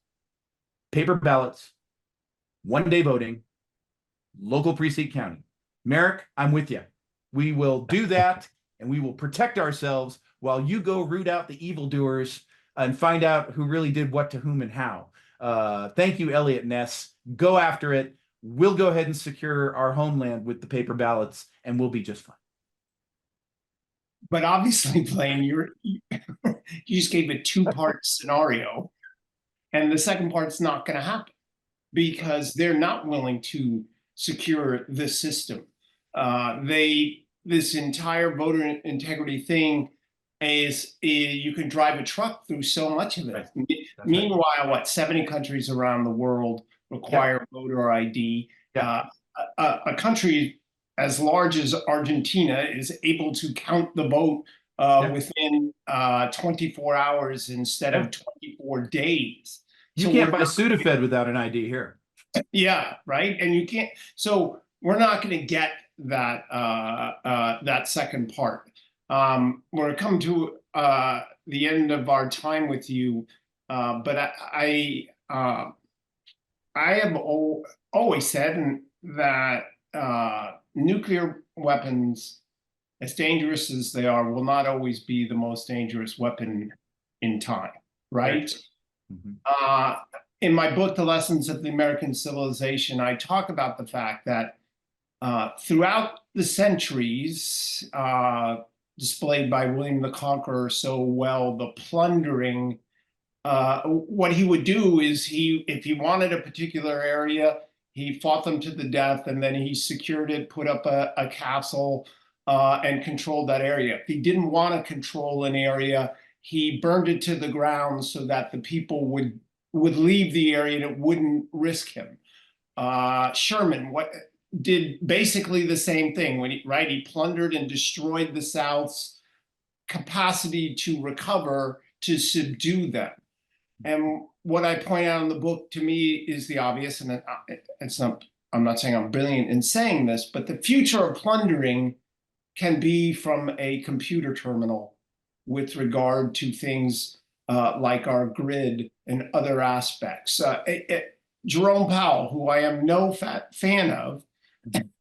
Speaker 6: Paper ballots, one-day voting, local precinct counting. Merrick, I'm with you. We will do that, and we will protect ourselves while you go root out the evildoers and find out who really did what to whom and how. Thank you, Elliot Ness. Go after it. We'll go ahead and secure our homeland with the paper ballots, and we'll be just fine.
Speaker 1: But obviously, Blaine, you just gave a two-part scenario, and the second part's not going to happen because they're not willing to secure the system. This entire voter integrity thing is you can drive a truck through so much of it. Meanwhile, 70 countries around the world require voter ID. A country as large as Argentina is able to count the vote within 24 hours instead of 24 days.
Speaker 6: You can't buy Sudafed without an ID here.
Speaker 1: Yeah, right. And you can't. So we're not going to get that that second part. We're coming to the end of our time with you, but I have always said that nuclear weapons, as dangerous as they are, will not always be the most dangerous weapon in time, right?
Speaker 6: Mm-hmm.
Speaker 1: In my book, The Lessons of the American Civilization, I talk about the fact that throughout the centuries, displayed by William the Conqueror so well, the plundering, what he would do is if he wanted a particular area, he fought them to the death, and then he secured it, put up a castle, and controlled that area. If he didn't want to control an area, he burned it to the ground so that the people would leave the area and it wouldn't risk him. Sherman did basically the same thing when he plundered and destroyed the South's capacity to recover, to subdue them. And what I point out in the book, to me, is the obvious, and it's not, I'm not saying I'm brilliant in saying this, but the future of plundering can be from a computer terminal with regard to things like our grid and other aspects. Jerome Powell, who I am no fan of,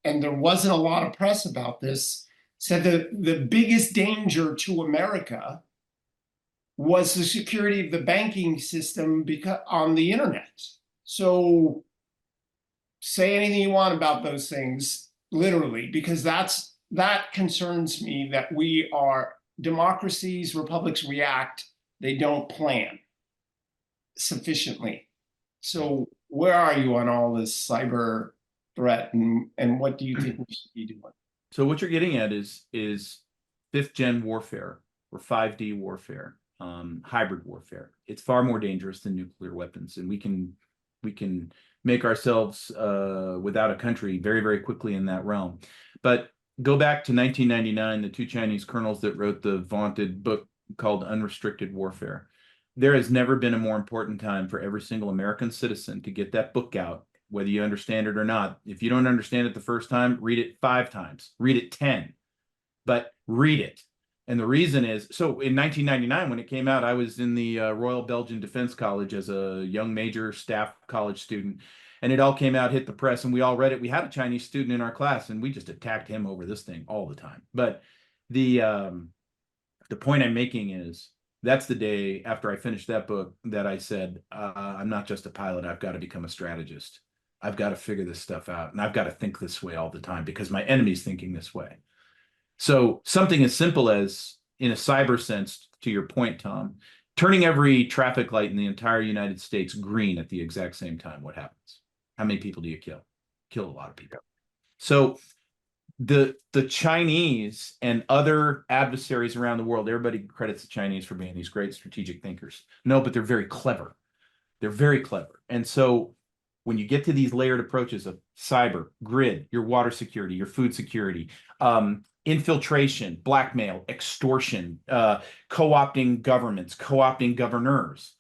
Speaker 1: and there wasn't a lot of press about this, said that the biggest danger to America was the security of the banking system on the internet. So say anything you want about those things, literally, because that concerns me, that we are democracies, republics react, they don't plan sufficiently. So where are you on all this cyber threat, and what do you think we should be doing?
Speaker 6: So what you're getting at is 5th gen warfare or 5D warfare, hybrid warfare. It's far more dangerous than nuclear weapons, and we can make ourselves without a country very, very quickly in that realm. But go back to 1999, the 2 Chinese colonels that wrote the vaunted book called Unrestricted Warfare. There has never been a more important time for every single American citizen to get that book out, whether you understand it or not. If you don't understand it the first time, read it 5 times, read it 10, but read it. And the reason is, so in 1999, when it came out, I was in the Royal Belgian Defense College as a young major staff college student, and it all came out, hit the press, and we all read it. We had a Chinese student in our class, and we just attacked him over this thing all the time. But the point I'm making is, that's the day after I finished that book that I said, I'm not just a pilot, I've got to become a strategist. I've got to figure this stuff out, and I've got to think this way all the time because my enemy's thinking this way. So something as simple as, in a cyber sense, to your point, Tom, turning every traffic light in the entire United States green at the exact same time, what happens? How many people do you kill? Kill a lot of people. So the Chinese and other adversaries around the world, everybody credits the Chinese for being these great strategic thinkers. No, but they're very clever. They're very clever. And so when you get to these layered approaches of cyber, grid, your water security, your food security, infiltration, blackmail, extortion, co-opting governments, co-opting governors,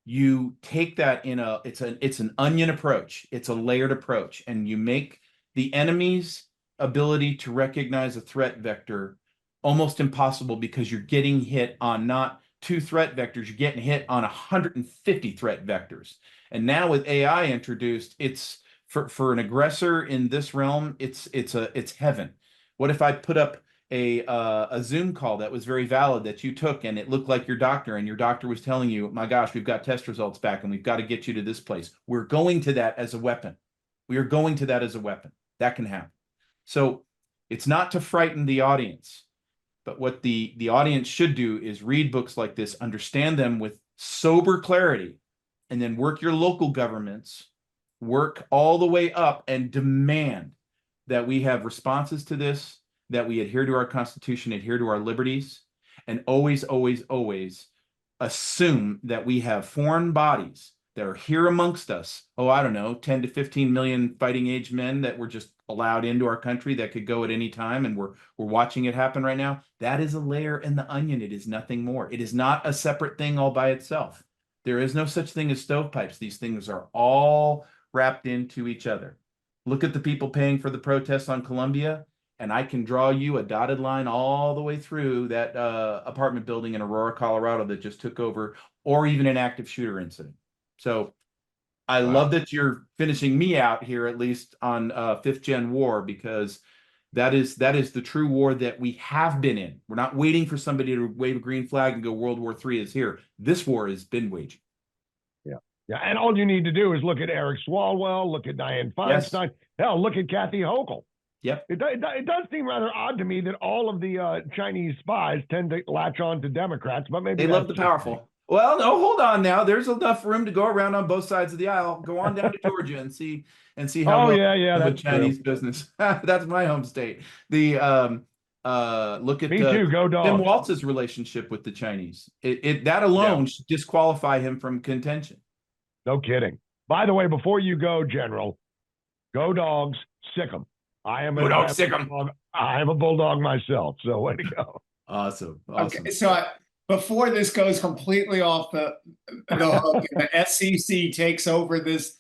Speaker 6: you take that it's an onion approach. It's a layered approach, and you make the enemy's ability to recognize a threat vector almost impossible, because you're getting hit on not 2 threat vectors, you're getting hit on 150 threat vectors. And now with AI introduced, it's for an aggressor in this realm, it's heaven. What if I put up a Zoom call that was very valid that you took, and it looked like your doctor, and your doctor was telling you, my gosh, we've got test results back and we've got to get you to this place. We're going to that as a weapon. We are going to that as a weapon. That can happen. So it's not to frighten the audience, but what the audience should do is read books like this, understand them with sober clarity, and then work your local governments, work all the way up, and demand that we have responses to this, that we adhere to our Constitution, adhere to our liberties, and always, always, always assume that we have foreign bodies that are here amongst us. Oh, I don't know, 10 to 15 million fighting age men that were just allowed into our country that could go at any time, and we're watching it happen right now. That is a layer in the onion. It is nothing more. It is not a separate thing all by itself. There is no such thing as stovepipes. These things are all wrapped into each other. Look at the people paying for the protests on Columbia. and I can draw you a dotted line all the way through that apartment building in Aurora, Colorado that just took over, or even an active shooter incident. So I love that you're finishing me out here, at least on 5th Gen War, because that is the true war that we have been in. We're not waiting for somebody to wave a green flag and go World War III is here. This war has been waged.
Speaker 2: Yeah, and all you need to do is look at Eric Swalwell, look at Dianne Feinstein, hell, look at Kathy Hochul.
Speaker 6: Yep.
Speaker 2: It does seem rather odd to me that all of the Chinese spies tend to latch on to Democrats, but maybe
Speaker 6: they love the powerful. Well, no, hold on now. There's enough room to go around on both sides of the aisle. Go on down to Georgia and see how
Speaker 2: that's
Speaker 6: Chinese
Speaker 2: true.
Speaker 6: business. That's my home state. The look at
Speaker 2: me too. Go Dogs.
Speaker 6: Tim Walz's relationship with the Chinese. That alone should disqualify him from contention.
Speaker 2: No kidding. By the way, before you go, General, go Dogs, sick 'em. I am a bulldog myself, so way to go.
Speaker 6: Awesome.
Speaker 1: Okay, so before this goes completely off the hook, and the SEC takes over this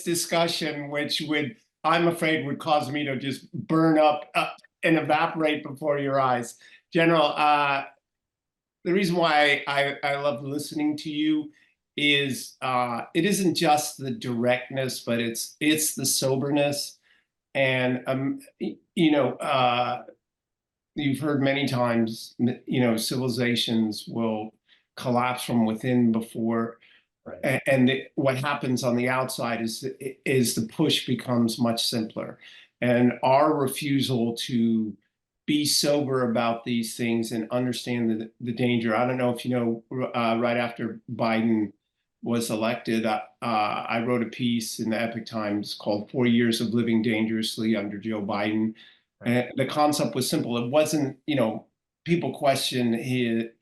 Speaker 1: discussion, which I'm afraid would cause me to just burn up and evaporate before your eyes, General. The reason why I love listening to you is it isn't just the directness, but it's the soberness. And you've heard many times, civilizations will collapse from within before,
Speaker 6: right.
Speaker 1: And what happens on the outside is the push becomes much simpler. And our refusal to be sober about these things and understand the danger. I don't know if you know, right after Biden was elected, I wrote a piece in the Epoch Times called 4 Years of Living Dangerously Under Joe Biden. And the concept was simple. It wasn't, people question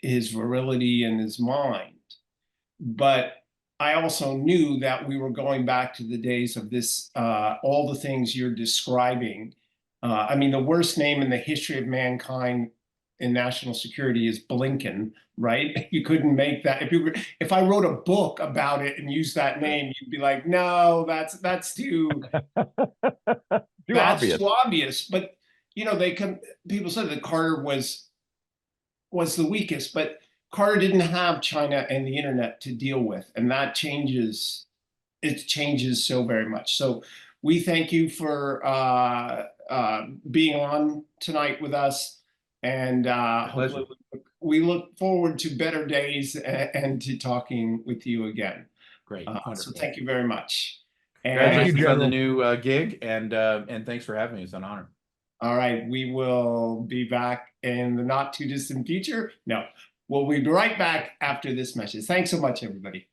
Speaker 1: his virility and his mind. But I also knew that we were going back to the days of this, all the things you're describing. I mean, the worst name in the history of mankind in national security is Blinken, right? You couldn't make that. If I wrote a book about it and used that name, you'd be like, no, that's too
Speaker 2: obvious.
Speaker 1: Too obvious. But people said that Carter was the weakest, but Carter didn't have China and the internet to deal with, and that changes. It changes so very much. So we thank you for being on tonight with us. And hopefully we look forward to better days and to talking with you again.
Speaker 6: Great.
Speaker 1: So thank you very much.
Speaker 6: Congratulations on the new gig, and thanks for having me. It's an honor.
Speaker 1: All right. We will be back in the not too distant future. No, we'll be right back after this message. Thanks so much, everybody.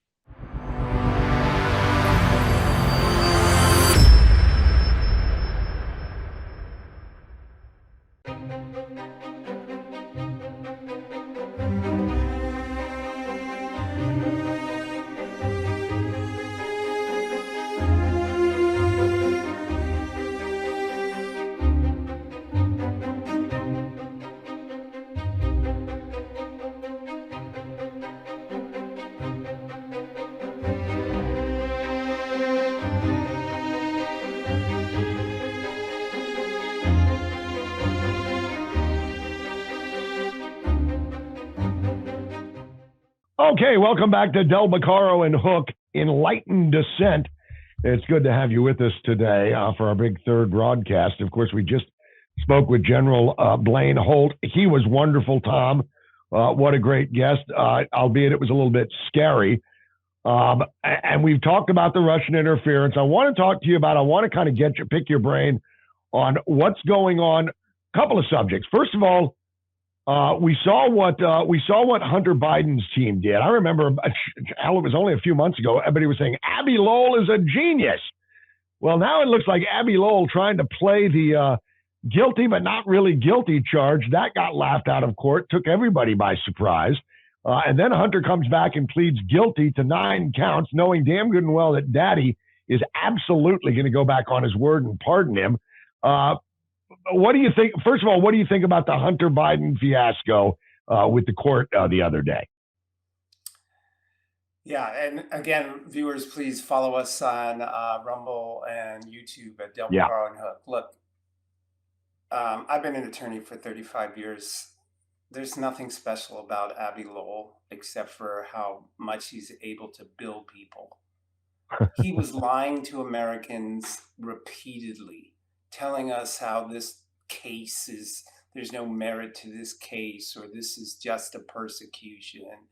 Speaker 2: Okay, welcome back to Del Beccaro and Hook, Enlightened Dissent. It's good to have you with us today for our big third broadcast. Of course, we just spoke with General Blaine Holt. He was wonderful, Tom. What a great guest, albeit it was a little bit scary. And we've talked about the Russian interference. I want to talk to you about, I want to kind of pick your brain on what's going on. A couple of subjects. First of all, we saw what Hunter Biden's team did. I remember, hell, it was only a few months ago. Everybody was saying Abby Lowell is a genius. Well, now it looks like Abby Lowell trying to play the guilty but not really guilty charge. That got laughed out of court, took everybody by surprise. And then Hunter comes back and pleads guilty to 9 counts, knowing damn good and well that Daddy is absolutely going to go back on his word and pardon him. What do you think? First of all, what do you think about the Hunter Biden fiasco with the court the other day?
Speaker 1: Yeah, and again, viewers, please follow us on Rumble and YouTube at Del Beccaro and Hook. Look, I've been an attorney for 35 years. There's nothing special about Abby Lowell except for how much he's able to bill people. He was lying to Americans repeatedly, telling us how this case is, there's no merit to this case, or this is just a persecution,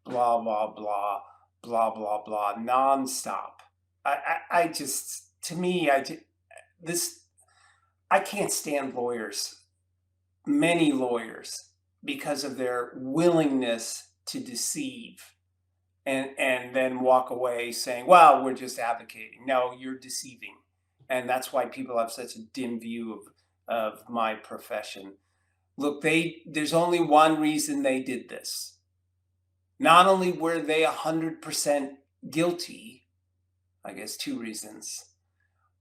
Speaker 1: blah, blah, blah, blah, blah, blah, nonstop. I just, to me, I can't stand lawyers, many lawyers, because of their willingness to deceive and then walk away saying, well, we're just advocating. No, you're deceiving. And that's why people have such a dim view of my profession. Look, there's only one reason they did this. Not only were they 100% guilty, I guess two reasons,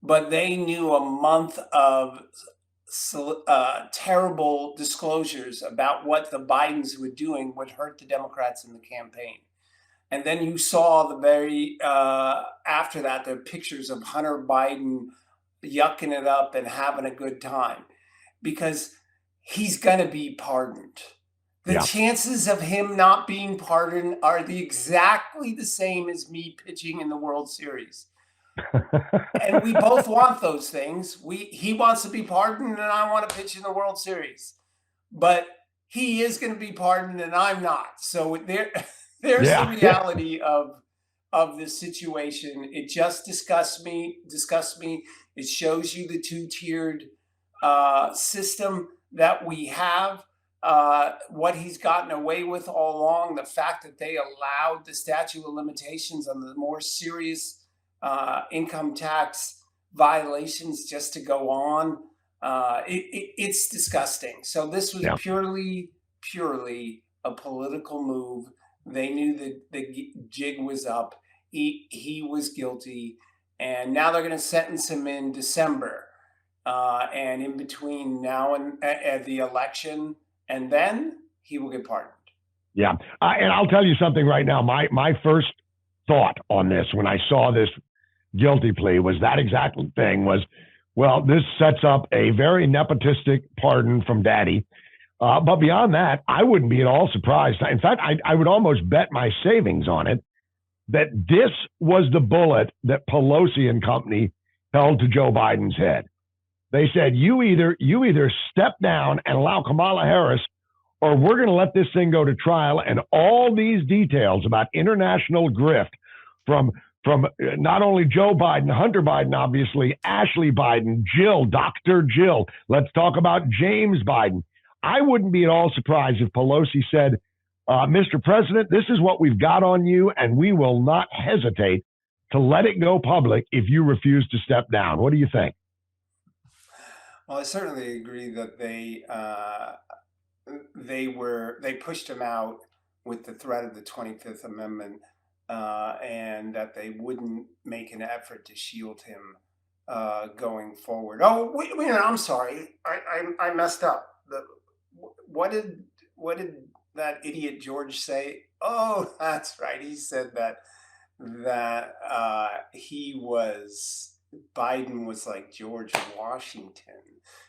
Speaker 1: but they knew a month of terrible disclosures about what the Bidens were doing would hurt the Democrats in the campaign. And then you saw the very, after that, the pictures of Hunter Biden yucking it up and having a good time because he's going to be pardoned. The chances of him not being pardoned are exactly the same as me pitching in the World Series. And we both want those things. He wants to be pardoned and I want to pitch in the World Series. But he is going to be pardoned and I'm not. So there's the reality of this situation. It just disgusts me. It shows you the two-tiered system that we have, what he's gotten away with all along, the fact that they allowed the statute of limitations on the more serious income tax violations just to go on. It's disgusting. So this was purely a political move. They knew that the jig was up. He was guilty, and now they're going to sentence him in December. And in between now and the election, and then he will get pardoned.
Speaker 2: Yeah, and I'll tell you something right now. My first thought on this when I saw this guilty plea was that exact thing was, well, this sets up a very nepotistic pardon from Daddy. But beyond that, I wouldn't be at all surprised. In fact, I would almost bet my savings on it that this was the bullet that Pelosi and company held to Joe Biden's head. They said, you either step down and allow Kamala Harris, or we're going to let this thing go to trial. And all these details about international grift from not only Joe Biden, Hunter Biden, obviously, Ashley Biden, Jill, Dr. Jill. Let's talk about James Biden. I wouldn't be at all surprised if Pelosi said, Mr. President, this is what we've got on you, and we will not hesitate to let it go public if you refuse to step down. What do you think?
Speaker 1: Well, I certainly agree that they pushed him out with the threat of the 25th Amendment, and that they wouldn't make an effort to shield him going forward. Oh, wait, I'm sorry, I messed up. What did that idiot George say? Oh, that's right. He said that Biden was like George Washington,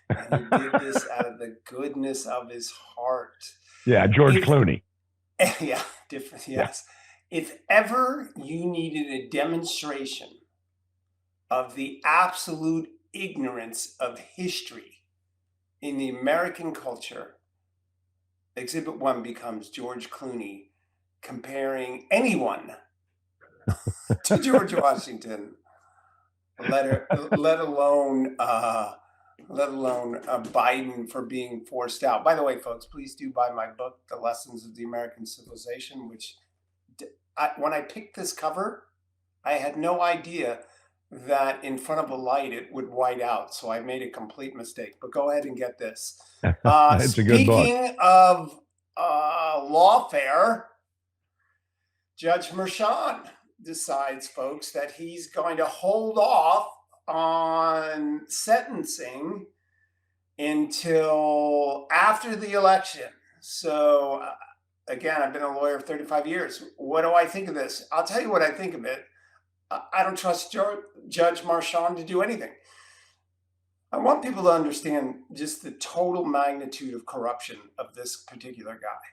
Speaker 1: and he did this out of the goodness of his heart.
Speaker 2: Yeah, George Clooney.
Speaker 1: Yeah, different. Yes. Yeah. If ever you needed a demonstration of the absolute ignorance of history in the American culture, Exhibit 1 becomes George Clooney comparing anyone to George Washington, let alone Biden for being forced out. By the way, folks, please do buy my book, The Lessons of the American Civilization, which when I picked this cover, I had no idea that in front of a light it would white out. So I made a complete mistake. But go ahead and get this.
Speaker 2: It's a good book.
Speaker 1: Speaking of lawfare, Judge Merchan decides, folks, that he's going to hold off on sentencing until after the election. So again, I've been a lawyer for 35 years. What do I think of this? I'll tell you what I think of it. I don't trust Judge Merchan to do anything. I want people to understand just the total magnitude of corruption of this particular guy.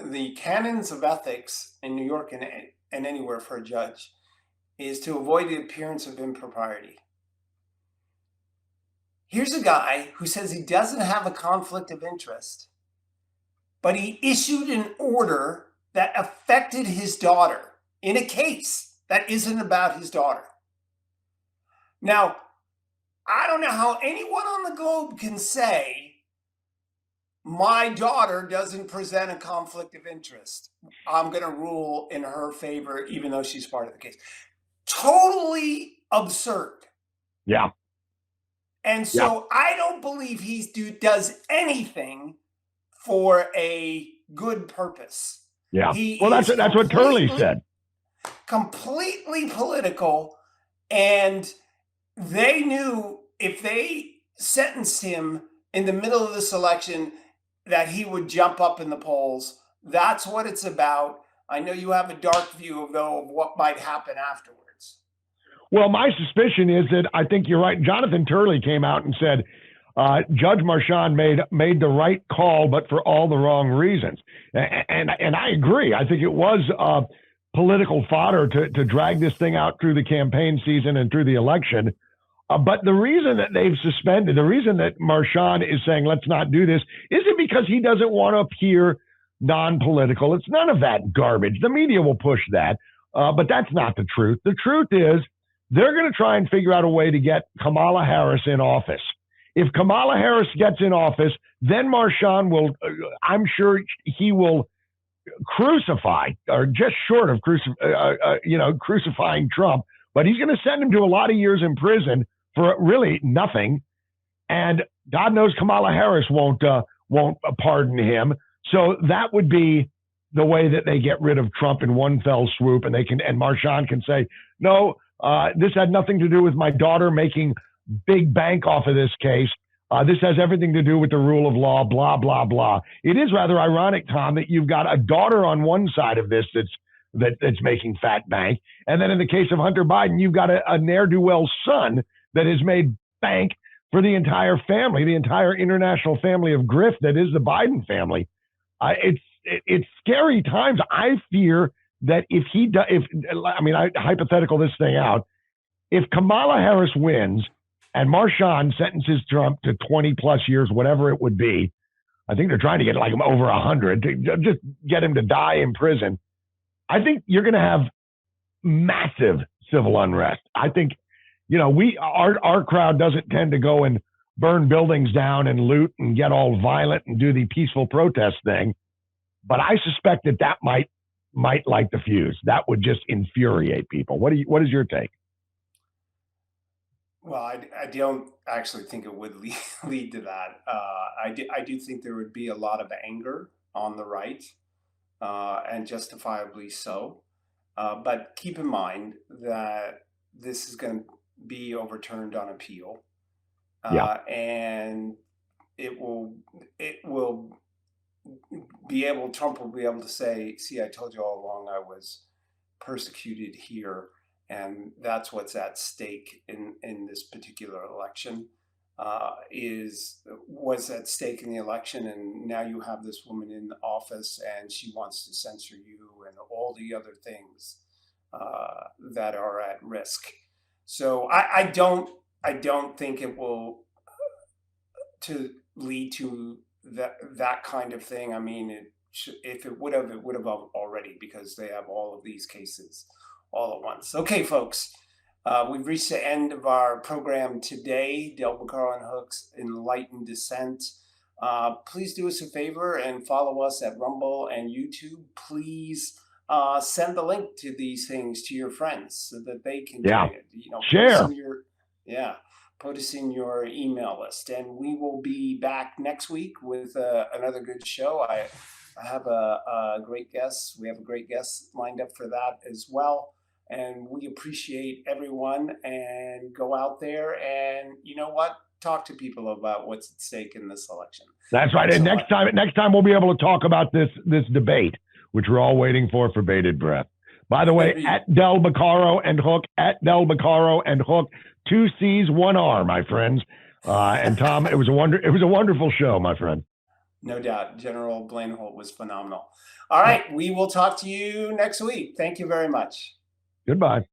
Speaker 1: The canons of ethics in New York and anywhere for a judge is to avoid the appearance of impropriety. Here's a guy who says he doesn't have a conflict of interest, but he issued an order that affected his daughter in a case that isn't about his daughter. Now, I don't know how anyone on the globe can say my daughter doesn't present a conflict of interest. I'm going to rule in her favor, even though she's part of the case. Totally absurd.
Speaker 2: Yeah.
Speaker 1: And so I don't believe he does anything for a good purpose.
Speaker 2: Yeah. Well, that's what Turley said.
Speaker 1: Completely political, and they knew if they sentenced him in the middle of this election that he would jump up in the polls. That's what it's about. I know you have a dark view, though, of what might happen afterwards.
Speaker 2: Well, my suspicion is that I think you're right. Jonathan Turley came out and said Judge Marchand made the right call, but for all the wrong reasons. And I agree. I think it was political fodder to drag this thing out through the campaign season and through the election. But the reason that they've suspended, the reason that Marchand is saying let's not do this, isn't because he doesn't want to appear non-political. It's none of that garbage. The media will push that, but that's not the truth. The truth is they're going to try and figure out a way to get Kamala Harris in office. If Kamala Harris gets in office, then Marchand will, I'm sure he will crucify, or just short of crucifying Trump, but he's going to send him to a lot of years in prison for really nothing. And God knows Kamala Harris won't pardon him. So that would be the way that they get rid of Trump in one fell swoop, and Marchand can say, no, this had nothing to do with my daughter making big bank off of this case. This has everything to do with the rule of law, blah, blah, blah. It is rather ironic, Tom, that you've got a daughter on one side of this that's making fat bank. And then in the case of Hunter Biden, you've got a ne'er-do-well son that has made bank for the entire family, the entire international family of grift that is the Biden family. It's scary times. I fear that hypothetical this thing out, if Kamala Harris wins and Marchand sentences Trump to 20 plus years, whatever it would be, I think they're trying to get like him over 100 to just get him to die in prison. I think you're going to have massive civil unrest. I think, our crowd doesn't tend to go and burn buildings down and loot and get all violent and do the peaceful protest thing. But I suspect that might light the fuse. That would just infuriate people. What is your take?
Speaker 1: Well, I don't actually think it would lead to that. I do think there would be a lot of anger on the right, and justifiably so. But keep in mind that this is going to be overturned on appeal, and Trump will be able to say, see, I told you all along I was persecuted here, and that's what's at stake in this particular election, was at stake in the election, and now you have this woman in office and she wants to censor you and all the other things that are at risk. So I don't think it will to lead to that kind of thing. I mean, if it would have already, because they have all of these cases all at once. Okay, folks, we've reached the end of our program today. Beccaro and Hook's Enlightened Dissent. Please do us a favor and follow us at Rumble and YouTube. Please send the link to these things to your friends so that they can
Speaker 2: share.
Speaker 1: Put us in your email list, and we will be back next week with another good show. I have a great guest. We have a great guest lined up for that as well. And we appreciate everyone, and go out there and talk to people about what's at stake in this election.
Speaker 2: That's right. And next time we'll be able to talk about this debate, which we're all waiting for bated breath. By the way, at Del Beccaro and Hook, at Del Beccaro and Hook, 2 C's, 1 R, my friends. And Tom, it was a wonderful show, my friend.
Speaker 1: No doubt. General Blaine Holt was phenomenal. All right. We will talk to you next week. Thank you very much.
Speaker 2: Goodbye.